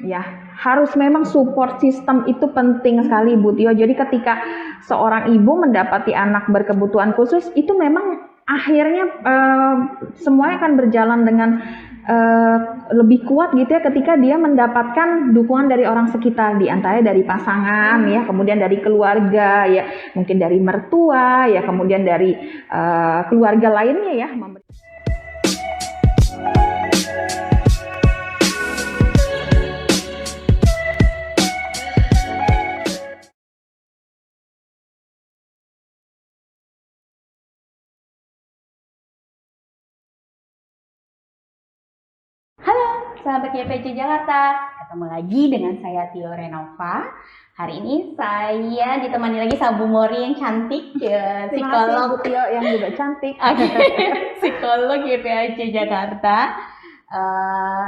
Ya, harus memang support system itu penting sekali Bu Tio. Jadi ketika seorang ibu mendapati anak berkebutuhan khusus, itu memang akhirnya semuanya akan berjalan dengan lebih kuat gitu ya ketika dia mendapatkan dukungan dari orang sekitar, di antaranya dari pasangan ya, kemudian dari keluarga ya, mungkin dari mertua ya, kemudian dari keluarga lainnya ya. Sahabat YPC Jakarta, ketemu lagi dengan saya Tio Renova. Hari ini saya ditemani lagi sama Bu Mori yang cantik, ya, psikolog Bu Tio yang juga cantik. Psikolog YPC Jakarta.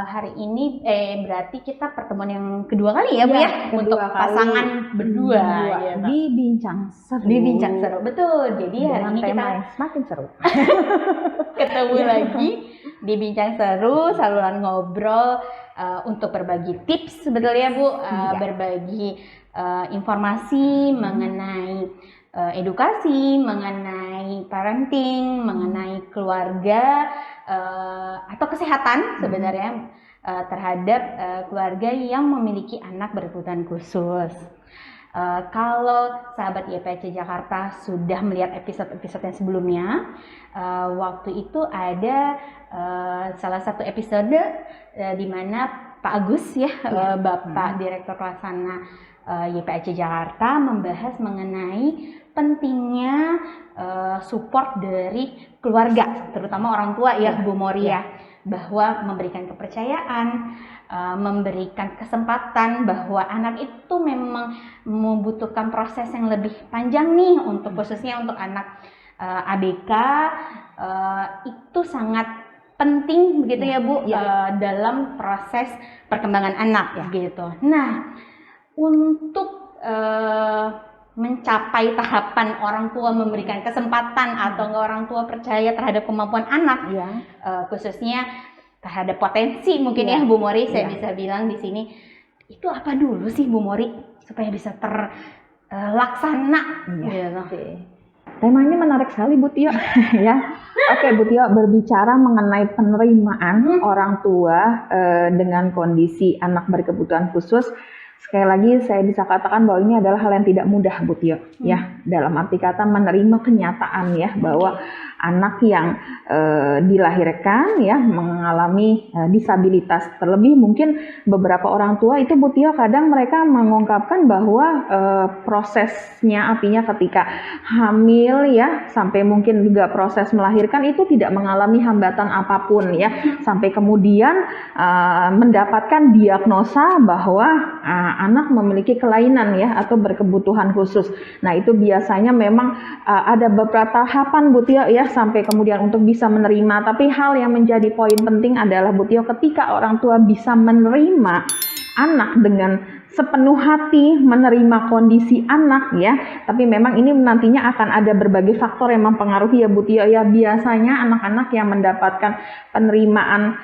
Hari ini berarti kita pertemuan yang kedua kali ya Bu ya, untuk pasangan berdua ya, di Bincang Seru. Di Bincang Seru, betul. Jadi hari ini kita semakin seru. Ketemu lagi di Bincang Seru, saluran ngobrol untuk berbagi tips sebetulnya Bu, berbagi informasi mengenai edukasi, mengenai parenting, mengenai keluarga atau kesehatan sebenarnya terhadap keluarga yang memiliki anak berkebutuhan khusus. Kalau sahabat YPC Jakarta sudah melihat episode-episode yang sebelumnya, waktu itu ada salah satu episode di mana Pak Agus ya, Bapak Direktur Pelaksana YPC Jakarta membahas mengenai pentingnya support dari keluarga, terutama orang tua ya, Bu Mori ya, bahwa memberikan kepercayaan, memberikan kesempatan bahwa anak itu memang membutuhkan proses yang lebih panjang nih, untuk khususnya untuk anak ABK itu sangat penting begitu ya Bu, dalam proses perkembangan anak gitu. Nah, untuk mencapai tahapan orang tua memberikan kesempatan atau orang tua percaya terhadap kemampuan anak, khususnya terhadap potensi mungkin ya Bu Mori, saya bisa bilang di sini, itu apa dulu sih Bu Mori supaya bisa terlaksana gitu. Temanya menarik sekali Bu Tio ya. Oke Bu Tio, berbicara mengenai penerimaan orang tua dengan kondisi anak berkebutuhan khusus, sekali lagi saya bisa katakan bahwa ini adalah hal yang tidak mudah Bu Tio ya, dalam arti kata menerima kenyataan ya bahwa anak yang dilahirkan ya mengalami disabilitas. Terlebih mungkin beberapa orang tua itu Bu Tio kadang mereka mengungkapkan bahwa prosesnya, artinya ketika hamil ya sampai mungkin juga proses melahirkan itu tidak mengalami hambatan apapun ya, sampai kemudian mendapatkan diagnosa bahwa anak memiliki kelainan ya atau berkebutuhan khusus. Nah, itu biasanya memang ada beberapa tahapan Bu Tio ya sampai kemudian untuk bisa menerima. Tapi hal yang menjadi poin penting adalah Bu Tio, ketika orang tua bisa menerima anak dengan sepenuh hati, menerima kondisi anak ya, tapi memang ini nantinya akan ada berbagai faktor yang mempengaruhi ya Bu Tio ya. Biasanya anak-anak yang mendapatkan penerimaan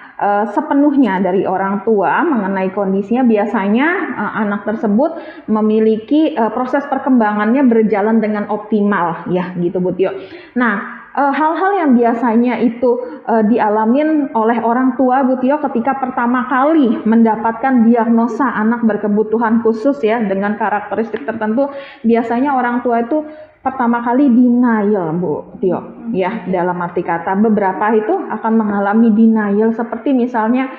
sepenuhnya dari orang tua mengenai kondisinya, biasanya anak tersebut memiliki proses perkembangannya berjalan dengan optimal ya gitu Bu Tio. Nah, hal-hal yang biasanya itu dialamin oleh orang tua Bu Tio ketika pertama kali mendapatkan diagnosa anak berkebutuhan khusus ya dengan karakteristik tertentu, biasanya orang tua itu pertama kali denial Bu Tio ya, dalam arti kata beberapa itu akan mengalami denial seperti misalnya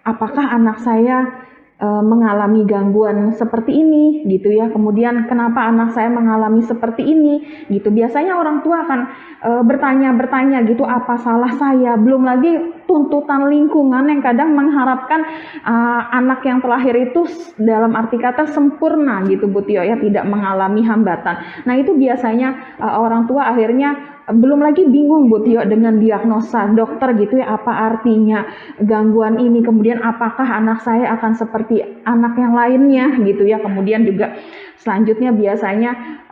apakah anak saya mengalami gangguan seperti ini gitu ya, kemudian kenapa anak saya mengalami seperti ini gitu. Biasanya orang tua akan bertanya gitu, apa salah saya, belum lagi tuntutan lingkungan yang kadang mengharapkan anak yang terlahir itu dalam arti kata sempurna gitu Bu Tio ya, tidak mengalami hambatan. Nah, itu biasanya orang tua akhirnya belum lagi bingung Bu Tio dengan diagnosa dokter gitu ya, apa artinya gangguan ini, kemudian apakah anak saya akan seperti anak yang lainnya gitu ya. Kemudian juga selanjutnya biasanya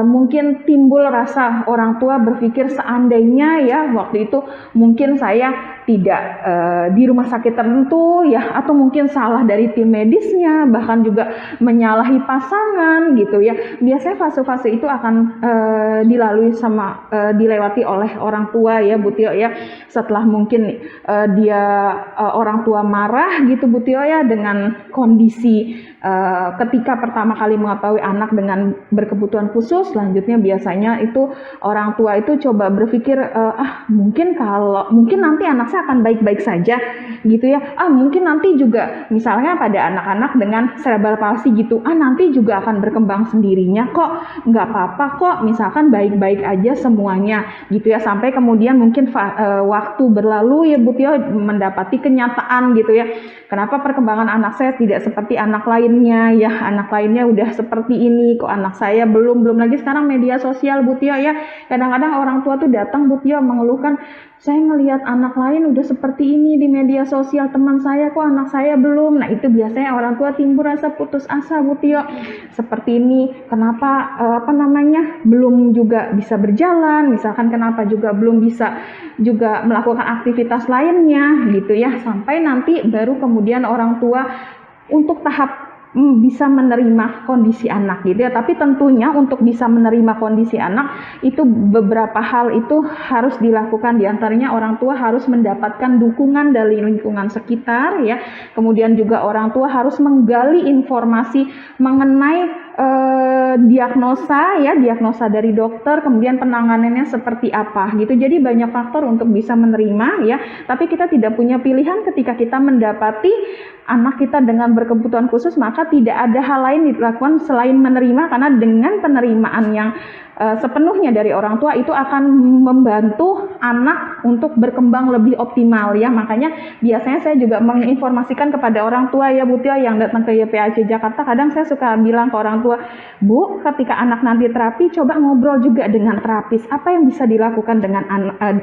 mungkin timbul rasa orang tua berpikir, seandainya ya waktu itu mungkin saya tidak tidak di rumah sakit tertentu ya, atau mungkin salah dari tim medisnya, bahkan juga menyalahi pasangan gitu ya. Biasanya fase-fase itu akan dilewati oleh orang tua ya Bu Tio ya. Setelah mungkin orang tua marah gitu Bu Tio ya, dengan kondisi ketika pertama kali mengetahui anak dengan berkebutuhan khusus, selanjutnya biasanya itu orang tua itu coba berpikir mungkin nanti anak saya akan baik-baik saja gitu ya, mungkin nanti juga misalnya pada anak-anak dengan cerebral palsy gitu, nanti juga akan berkembang sendirinya kok, nggak apa-apa kok, misalkan baik-baik aja semuanya gitu ya, sampai kemudian mungkin waktu berlalu ya Bu Tio, mendapati kenyataan gitu ya, kenapa perkembangan anak saya tidak seperti anak lainnya ya, anak lainnya udah seperti ini kok anak saya belum lagi sekarang media sosial Bu Tio ya, kadang-kadang orang tua tuh datang Bu Tio mengeluhkan, saya ngelihat anak lain udah seperti ini di media sosial, teman saya kok anak saya belum. Nah itu biasanya orang tua timbul rasa putus asa Bu Tio, seperti ini kenapa belum juga bisa berjalan, misalkan kenapa juga belum bisa juga melakukan aktivitas lainnya gitu ya, sampai nanti baru kemudian orang tua untuk tahap bisa menerima kondisi anak gitu ya. Tapi tentunya untuk bisa menerima kondisi anak itu beberapa hal itu harus dilakukan, diantaranya orang tua harus mendapatkan dukungan dari lingkungan sekitar ya, kemudian juga orang tua harus menggali informasi mengenai diagnosa dari dokter, kemudian penanganannya seperti apa gitu. Jadi banyak faktor untuk bisa menerima ya, tapi kita tidak punya pilihan ketika kita mendapati anak kita dengan berkebutuhan khusus, maka tidak ada hal lain dilakukan selain menerima, karena dengan penerimaan yang sepenuhnya dari orang tua itu akan membantu anak untuk berkembang lebih optimal ya. Makanya biasanya saya juga menginformasikan kepada orang tua ya Bu Tio yang datang ke YPAC Jakarta, kadang saya suka bilang ke orang tua, Bu, ketika anak nanti terapi coba ngobrol juga dengan terapis, apa yang bisa dilakukan dengan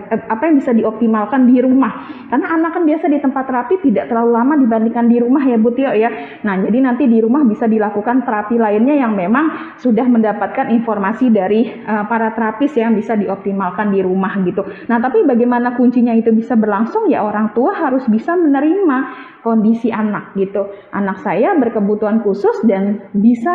apa yang bisa dioptimalkan di rumah, karena anak kan biasa di tempat terapi tidak terlalu lama dibandingkan di rumah ya Bu Tio ya. Nah jadi nanti di rumah bisa dilakukan terapi lainnya yang memang sudah mendapatkan informasi dari para terapis yang bisa dioptimalkan di rumah gitu. Nah tapi bagaimana kuncinya itu bisa berlangsung ya, orang tua harus bisa menerima kondisi anak gitu. Anak saya berkebutuhan khusus dan bisa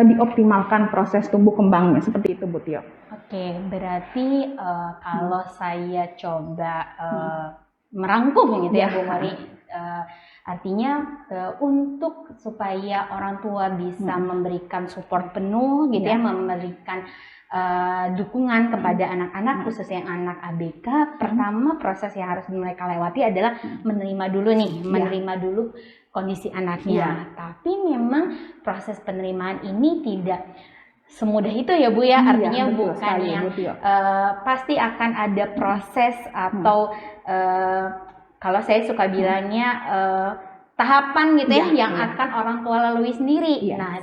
dioptimalkan proses tumbuh kembangnya, seperti itu Bu Tio. Oke, berarti kalau saya coba merangkum gitu ya Bu Mori, artinya untuk supaya orang tua bisa memberikan support penuh gitu ya, memberikan dukungan kepada anak-anak, khususnya anak ABK, pertama proses yang harus mereka lewati adalah menerima dulu kondisi anaknya. Tapi memang proses penerimaan ini tidak semudah itu ya Bu ya, artinya bukan yang pasti akan ada proses atau kalau saya suka bilangnya tahapan gitu ya, yang akan orang tua lalui sendiri. Nah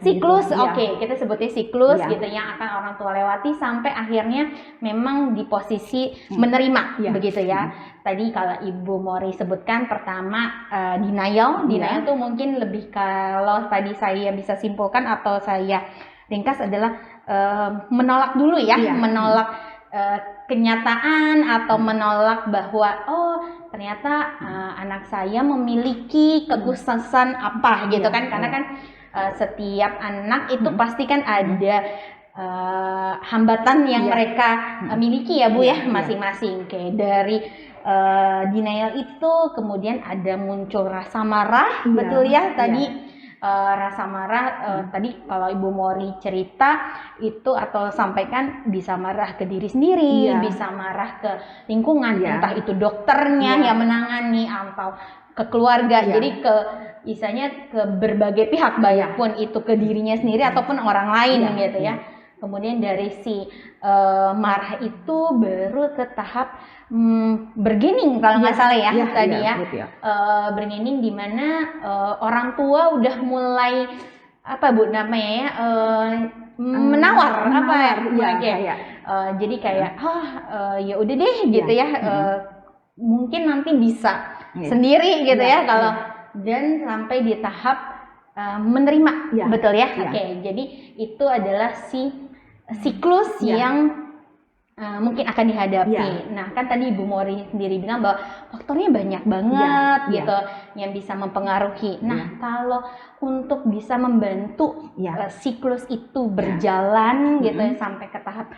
siklus oke, kita sebutnya siklus gitu, yang akan orang tua lewati sampai akhirnya memang di posisi menerima begitu ya. Tadi kalau Ibu Mori sebutkan pertama denial itu mungkin lebih, kalau tadi saya bisa simpulkan atau saya ringkas adalah menolak dulu ya, menolak kenyataan atau menolak bahwa ternyata anak saya memiliki kekhususan apa gitu kan, karena kan setiap anak itu pasti kan ada hambatan yang mereka miliki ya Bu ya, masing-masing. Kayak dari denial itu kemudian ada muncul rasa marah, betul ya tadi. Rasa marah tadi kalau Ibu Mori cerita itu atau sampaikan, bisa marah ke diri sendiri, bisa marah ke lingkungan, entah itu dokternya yang menangani atau ke keluarga, jadi ke istilahnya ke berbagai pihak, baik pun itu ke dirinya sendiri ataupun orang lain gitu ya. Kemudian dari si marah itu baru ke tahap bergening kalau nggak salah ya tadi ya, bergening di mana orang tua udah mulai apa Bu namanya ya, menawar jadi kayak ya udah deh gitu ya, mungkin nanti bisa sendiri gitu ya kalau, dan sampai di tahap menerima, betul ya. Oke, jadi itu adalah si siklus yang mungkin akan dihadapi. Ya. Nah, kan tadi Ibu Mori sendiri bilang bahwa faktornya banyak banget Ya, gitu yang bisa mempengaruhi. Nah, kalau untuk bisa membantu siklus itu berjalan gitu ya sampai ke tahap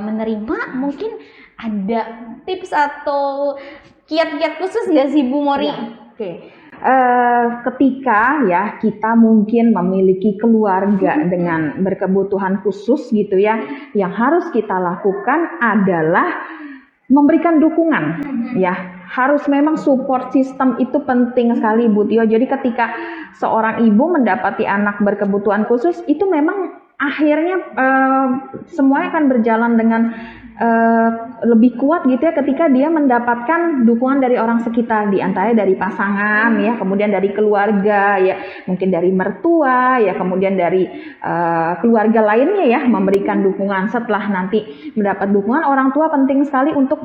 menerima, mungkin ada tips atau kiat-kiat khusus nggak sih Bu Mori? Oke. Ketika ya kita mungkin memiliki keluarga dengan berkebutuhan khusus gitu ya, yang harus kita lakukan adalah memberikan dukungan ya. Harus memang support system itu penting sekali Bu Tio. Jadi ketika seorang ibu mendapati anak berkebutuhan khusus itu memang akhirnya semuanya akan berjalan dengan lebih kuat gitu ya ketika dia mendapatkan dukungan dari orang sekitar, di antaranya dari pasangan ya, kemudian dari keluarga ya, mungkin dari mertua ya, kemudian dari keluarga lainnya ya, memberikan dukungan. Setelah nanti mendapat dukungan, orang tua penting sekali untuk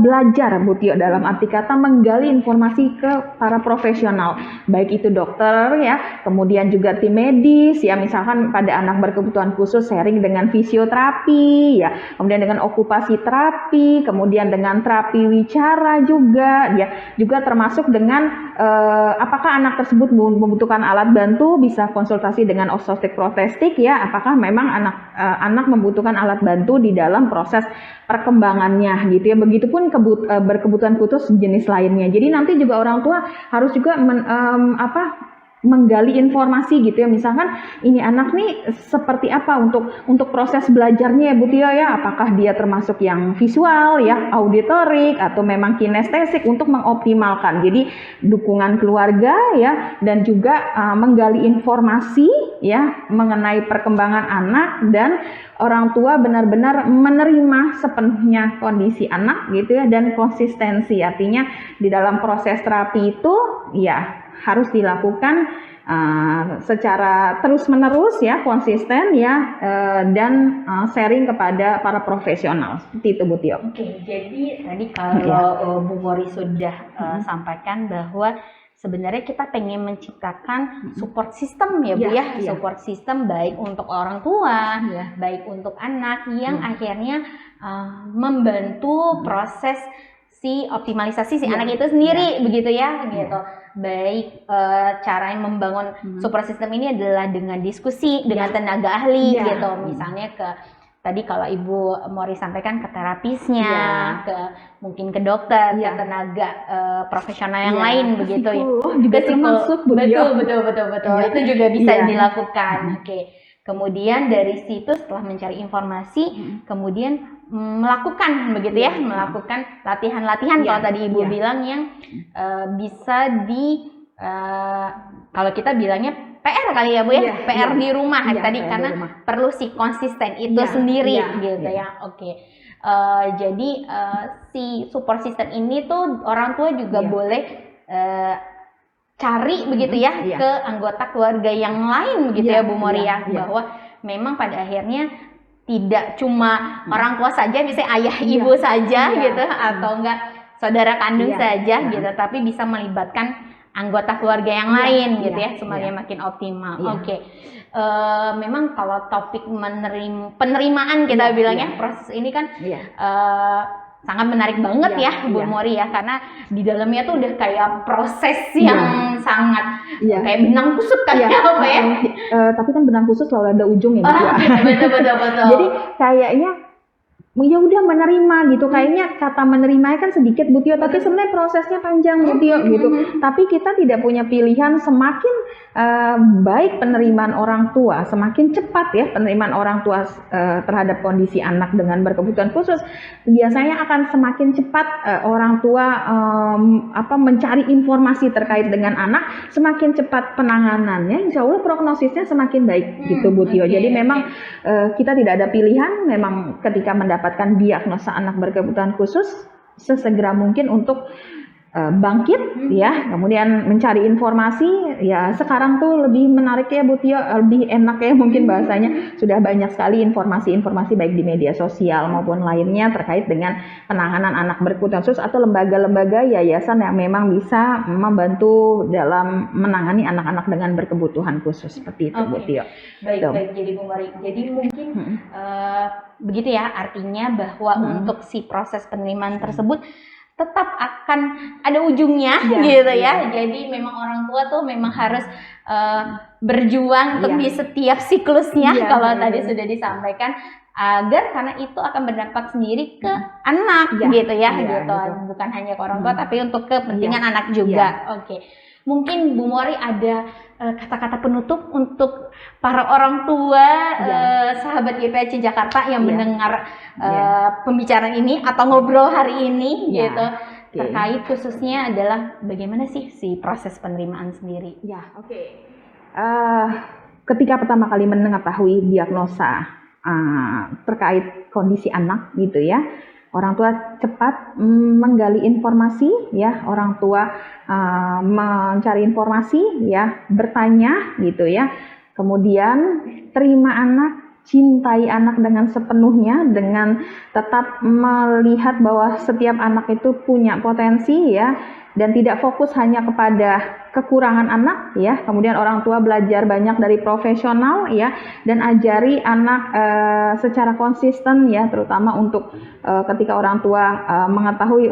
belajar Bu Tio, dalam arti kata menggali informasi ke para profesional, baik itu dokter ya, kemudian juga tim medis ya, misalkan pada anak berkebutuhan khusus sharing dengan fisioterapi ya, kemudian dengan okupasi terapi, kemudian dengan terapi wicara juga ya, juga termasuk dengan apakah anak tersebut membutuhkan alat bantu, bisa konsultasi dengan ortoptik protestik ya, apakah memang anak membutuhkan alat bantu di dalam proses perkembangannya gitu ya. Begitupun berkebutuhan khusus jenis lainnya. Jadi nanti juga orang tua harus juga menggali informasi gitu ya, misalkan ini anak nih seperti apa untuk proses belajarnya ya Bu Tio ya, apakah dia termasuk yang visual ya, auditorik, atau memang kinestetik, untuk mengoptimalkan. Jadi dukungan keluarga ya, dan juga menggali informasi ya mengenai perkembangan anak, dan orang tua benar-benar menerima sepenuhnya kondisi anak gitu ya, dan konsistensi, artinya di dalam proses terapi itu ya harus dilakukan secara terus-menerus ya, konsisten ya, dan sharing kepada para profesional. Seperti itu Bu Tio. Oke, jadi tadi kalau Bu Mori sudah sampaikan bahwa sebenarnya kita pengen menciptakan support system ya Bu ya, support system baik untuk orang tua, baik untuk anak, yang akhirnya membantu proses si optimalisasi si anak itu sendiri begitu ya, gitu. Baik cara yang membangun support system ini adalah dengan diskusi dengan tenaga ahli gitu, misalnya ke tadi kalau Ibu Mori sampaikan ke terapisnya, ke mungkin ke dokter, ke tenaga profesional yang lain begitu ya. Juga termasuk betul. Itu juga bisa dilakukan. Oke. Kemudian dari situ setelah mencari informasi, kemudian melakukan begitu ya, melakukan latihan-latihan kalau tadi Ibu bilang yang bisa kalau kita bilangnya PR kali ya Bu ya, PR di rumah tadi, karena perlu si konsisten itu sendiri gitu ya. Oke. Jadi si support system ini tuh orang tua juga boleh cari begitu ya ke anggota keluarga yang lain begitu ya Bu Mori ya, bahwa memang pada akhirnya tidak cuma orang tua saja, misalnya ayah ibu saja gitu, atau enggak saudara kandung saja gitu, tapi bisa melibatkan anggota keluarga yang lain gitu ya, supaya makin optimal. Oke. Memang kalau topik penerimaan kita bilangnya, proses ini kan sangat menarik banget ya Bu Mori ya, karena di dalamnya tuh udah kayak proses yang sangat kayak benang kusut kayak apa ya. Tapi kan benang kusut selalu ada ujungnya gitu ya. Betul. Jadi kayaknya ya udah menerima gitu, kayaknya kata menerimanya kan sedikit Bu Tio, tapi sebenarnya prosesnya panjang Bu Tio gitu. Tapi kita tidak punya pilihan, semakin baik penerimaan orang tua, semakin cepat ya penerimaan orang tua terhadap kondisi anak dengan berkebutuhan khusus, biasanya akan semakin cepat orang tua mencari informasi terkait dengan anak, semakin cepat penanganannya, insya Allah prognosisnya semakin baik gitu Bu Tio. Jadi memang kita tidak ada pilihan, memang ketika mendapatkan diagnosa anak berkebutuhan khusus, sesegera mungkin untuk bangkit ya, kemudian mencari informasi ya. Sekarang tuh lebih menarik ya Bu Tio, lebih enak ya mungkin bahasanya, sudah banyak sekali informasi-informasi baik di media sosial maupun lainnya terkait dengan penanganan anak berkebutuhan khusus atau lembaga-lembaga yayasan yang memang bisa membantu dalam menangani anak-anak dengan berkebutuhan khusus seperti itu Bu Tio. Baik, jadi Bu Mori, jadi mungkin begitu ya, artinya bahwa untuk si proses penerimaan tersebut tetap akan ada ujungnya gitu ya. Jadi memang orang tua tuh memang harus berjuang untuk di setiap siklusnya kalau tadi sudah disampaikan, agar karena itu akan berdampak sendiri ke anak gitu ya, gitu. Bukan hanya ke orang tua tapi untuk kepentingan anak juga. Oke. Mungkin Bu Mori ada kata-kata penutup untuk para orang tua sahabat YPAC Jakarta yang mendengar pembicaraan ini atau ngobrol hari ini gitu, terkait khususnya adalah bagaimana sih si proses penerimaan sendiri. Ketika pertama kali mengetahui diagnosa terkait kondisi anak gitu ya, orang tua cepat menggali informasi ya, orang tua mencari informasi ya, bertanya gitu ya, kemudian terima anak, cintai anak dengan sepenuhnya, dengan tetap melihat bahwa setiap anak itu punya potensi ya, dan tidak fokus hanya kepada kekurangan anak ya. Kemudian orang tua belajar banyak dari profesional ya, dan ajari anak secara konsisten ya, terutama untuk ketika orang tua mengetahui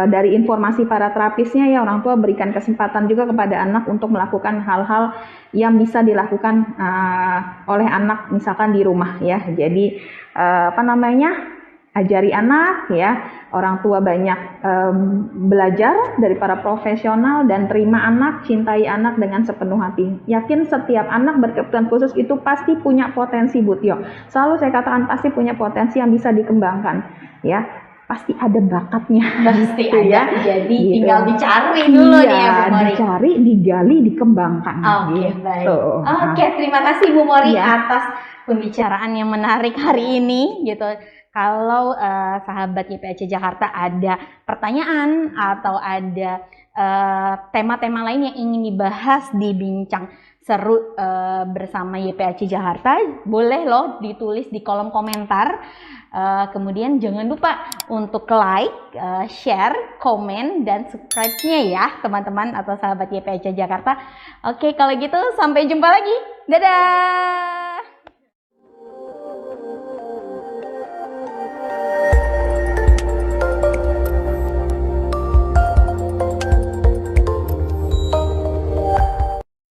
dari informasi para terapisnya ya, orang tua berikan kesempatan juga kepada anak untuk melakukan hal-hal yang bisa dilakukan oleh anak misalkan di rumah ya. Jadi ajari anak ya, orang tua banyak belajar dari para profesional, dan terima anak, cintai anak dengan sepenuh hati. Yakin setiap anak berkebutuhan khusus itu pasti punya potensi Bu Tio. Selalu saya katakan pasti punya potensi yang bisa dikembangkan ya. Pasti ada bakatnya. Pasti ada ya. Jadi gitu. Tinggal dicari dulu nih ya Bu Mori. Dicari, digali, dikembangkan. Baik. Oke, terima kasih Bu Mori atas pembicaraan yang menarik hari ini gitu. Kalau sahabat YPAC Jakarta ada pertanyaan atau ada tema-tema lain yang ingin dibahas di bincang seru bersama YPAC Jakarta, boleh loh ditulis di kolom komentar. Kemudian jangan lupa untuk like, share, komen, dan subscribe-nya ya teman-teman atau sahabat YPAC Jakarta. Oke, kalau gitu sampai jumpa lagi. Dadah!